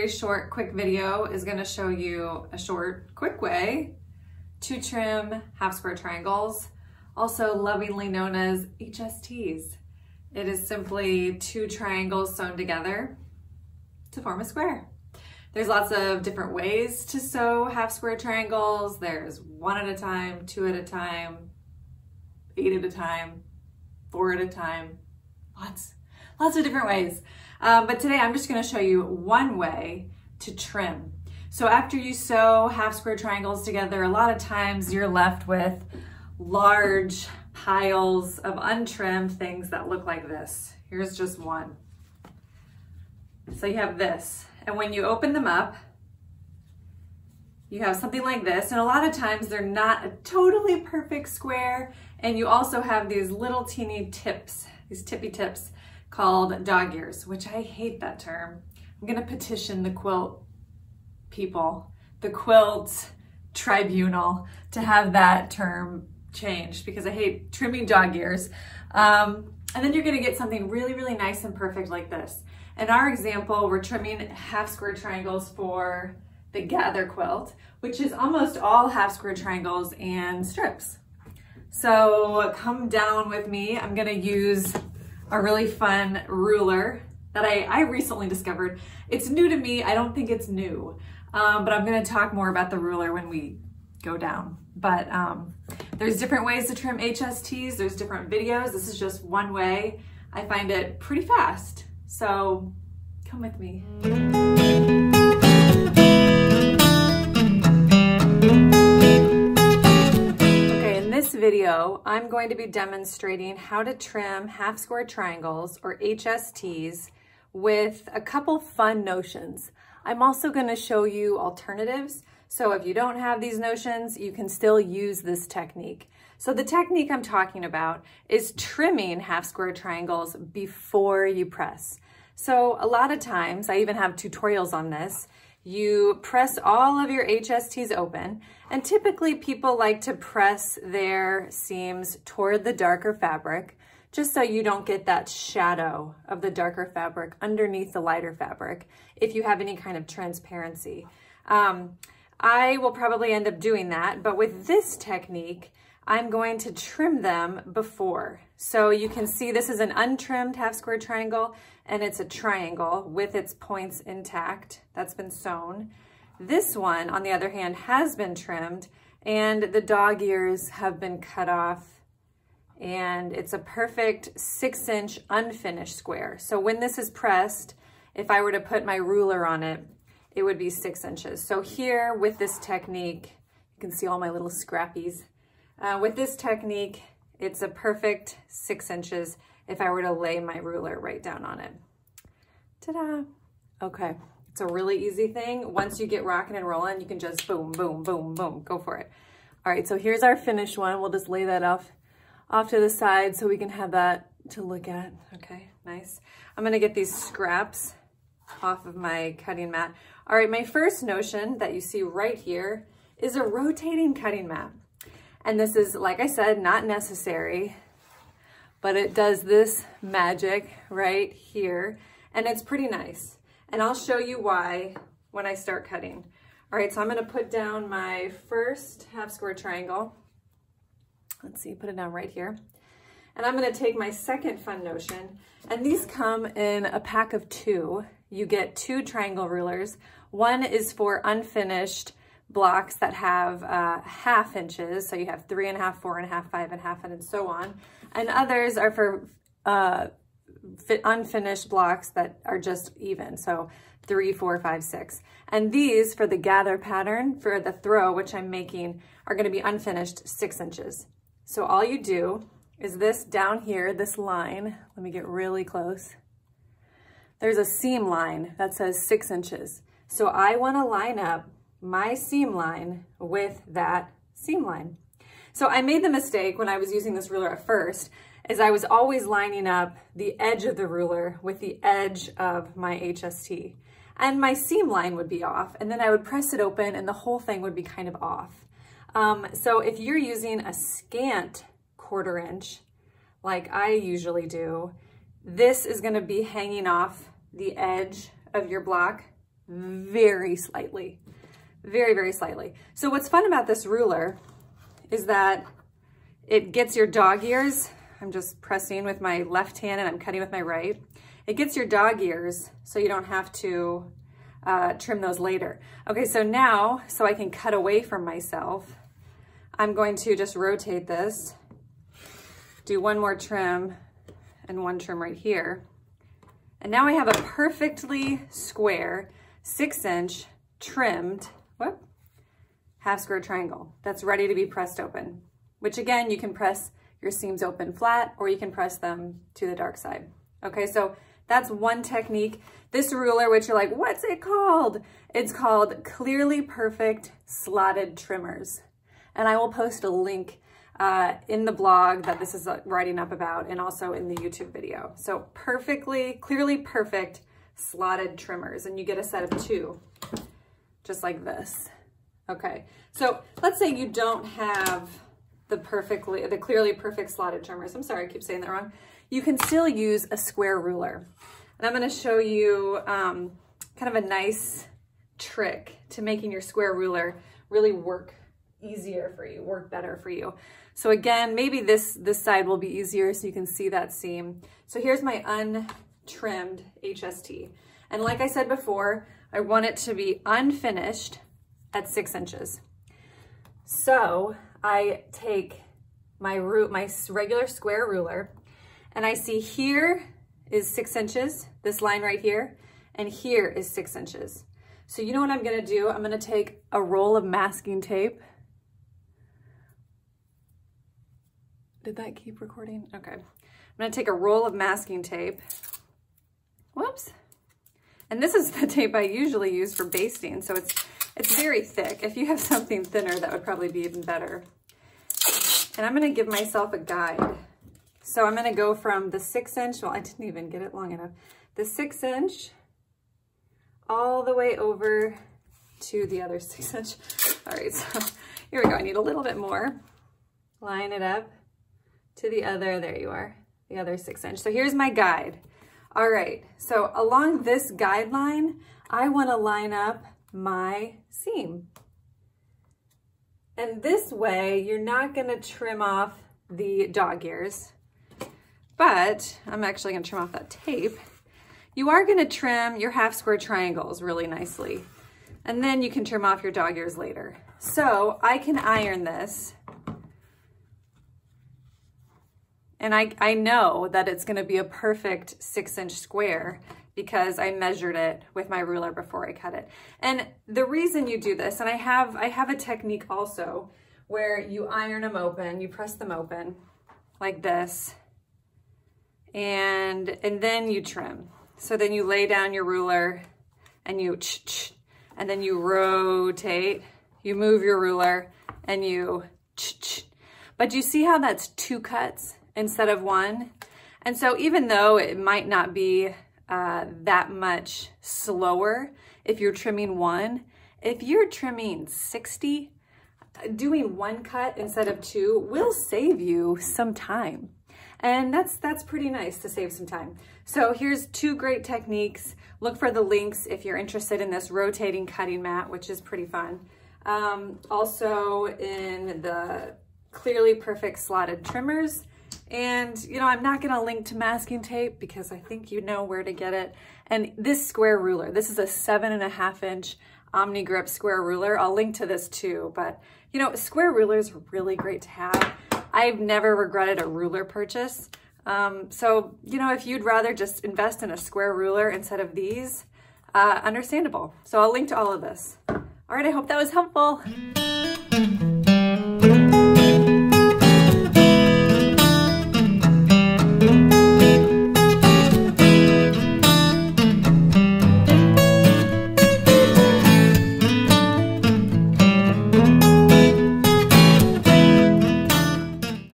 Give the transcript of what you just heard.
Today's short, quick video is going to show you a short, quick way to trim half square triangles, also lovingly known as hsts. It is simply two triangles sewn together to form a square. There's lots of different ways to sew half square triangles. There's 1 at a time, 2 at a time, 8 at a time, 4 at a time, lots of different ways. But today I'm just going to show you one way to trim. So after you sew half square triangles together, a lot of times you're left with large piles of untrimmed things that look like this. Here's just one. So you have this, and when you open them up, you have something like this, and a lot of times they're not a totally perfect square, and you also have these little teeny tips, these tippy tips, called dog ears, which I hate that term. I'm gonna petition the quilt people, the quilt tribunal, to have that term changed because I hate trimming dog ears. And then you're gonna get something really, really nice and perfect like this. In our example, we're trimming half square triangles for the gather quilt, which is almost all half square triangles and strips. So come down with me. I'm gonna use a really fun ruler that I recently discovered. It's new to me. I don't think it's new, but I'm gonna talk more about the ruler when we go down. But there's different ways to trim hsts. There's different videos. This is just one way. I find it pretty fast. So come with me. Video, I'm going to be demonstrating how to trim half square triangles or hsts with a couple fun notions. I'm also going to show you alternatives. So if you don't have these notions, you can still use this technique. So the technique I'm talking about is trimming half square triangles before you press. So a lot of times, I even have tutorials on this, you press all of your hsts open, and typically people like to press their seams toward the darker fabric, just so you don't get that shadow of the darker fabric underneath the lighter fabric if you have any kind of transparency. I will probably end up doing that, but with this technique, I'm going to trim them before. So you can see this is an untrimmed half square triangle, and it's a triangle with its points intact. That's been sewn. This one, on the other hand, has been trimmed, and the dog ears have been cut off, and it's a perfect 6-inch unfinished square. So when this is pressed, if I were to put my ruler on it, it would be 6 inches. So here with this technique, you can see all my little scrappies. With this technique, it's a perfect 6 inches if I were to lay my ruler right down on it. Ta-da! Okay, it's a really easy thing. Once you get rocking and rolling, you can just boom, boom, boom, boom, go for it. All right, so here's our finished one. We'll just lay that off to the side so we can have that to look at. Okay, nice. I'm gonna get these scraps off of my cutting mat. All right, my first notion that you see right here is a rotating cutting mat. And this is, like I said, not necessary, but it does this magic right here, and it's pretty nice. And I'll show you why when I start cutting. All right, so I'm gonna put down my first half square triangle. Let's see, put it down right here. And I'm gonna take my second fun notion, and these come in a pack of 2. You get 2 triangle rulers. One is for unfinished blocks that have 1/2 inches. So you have 3.5, 4.5, 5.5, and so on. And others are for unfinished blocks that are just even. So 3, 4, 5, 6. And these for the gather pattern, for the throw, which I'm making, are gonna be unfinished 6 inches. So all you do is this down here, this line, let me get really close. There's a seam line that says 6 inches. So I wanna line up my seam line with that seam line. So I made the mistake when I was using this ruler at first, is I was always lining up the edge of the ruler with the edge of my hst. And my seam line would be off, and then I would press it open and the whole thing would be kind of off. So if you're using a scant 1/4 inch, like I usually do, this is gonna be hanging off the edge of your block very slightly, very, very slightly. So what's fun about this ruler is that it gets your dog ears. I'm just pressing with my left hand and I'm cutting with my right. It gets your dog ears so you don't have to trim those later. Okay, so now, so I can cut away from myself, I'm going to just rotate this, do one more trim and one trim right here. And now I have a perfectly square 6-inch trimmed, half square triangle that's ready to be pressed open, which again, you can press your seams open flat or you can press them to the dark side. Okay, so that's one technique. This ruler, which you're like, what's it called? It's called Clearly Perfect Slotted Trimmers. And I will post a link in the blog that this is writing up about and also in the YouTube video. So clearly perfect slotted trimmers. And you get a set of 2, just like this. Okay, so let's say you don't have the clearly perfect slotted trimmers. I'm sorry, I keep saying that wrong. You can still use a square ruler. And I'm gonna show you kind of a nice trick to making your square ruler really work easier for you, work better for you. So again, maybe this side will be easier so you can see that seam. So here's my untrimmed HST. And like I said before, I want it to be unfinished at 6 inches. So I take my regular square ruler and I see here is 6 inches, this line right here, and here is 6 inches. So you know what I'm gonna do? I'm gonna take a roll of masking tape. Did that keep recording? Okay. I'm gonna take a roll of masking tape. Whoops. And this is the tape I usually use for basting, so it's very thick. If you have something thinner, that would probably be even better. And I'm gonna give myself a guide. So I'm gonna go from the 6-inch, well, I didn't even get it long enough, the 6-inch all the way over to the other 6-inch. All right, so here we go. I need a little bit more. Line it up to the other, there you are, the other 6-inch. So here's my guide. All right, so along this guideline, I wanna line up my seam. And this way, you're not gonna trim off the dog ears, but I'm actually gonna trim off that tape. You are gonna trim your half square triangles really nicely. And then you can trim off your dog ears later. So I can iron this. And I know that it's gonna be a perfect 6-inch square because I measured it with my ruler before I cut it. And the reason you do this, and I have a technique also where you iron them open, you press them open like this, and then you trim. So then you lay down your ruler and and then you rotate, you move your ruler and you but you see how that's 2 cuts instead of 1? And so even though it might not be that much slower if you're trimming 1, if you're trimming 60, doing 1 cut instead of 2 will save you some time. And that's pretty nice to save some time. So here's 2 great techniques. Look for the links if you're interested in this rotating cutting mat, which is pretty fun. Also in the Clearly Perfect Slotted Trimmers. And, you know, I'm not going to link to masking tape because I think you know where to get it. And this square ruler, this is a 7.5-inch OmniGrip square ruler. I'll link to this too. But, you know, square rulers are really great to have. I've never regretted a ruler purchase. So, you know, if you'd rather just invest in a square ruler instead of these, understandable. So I'll link to all of this. All right, I hope that was helpful.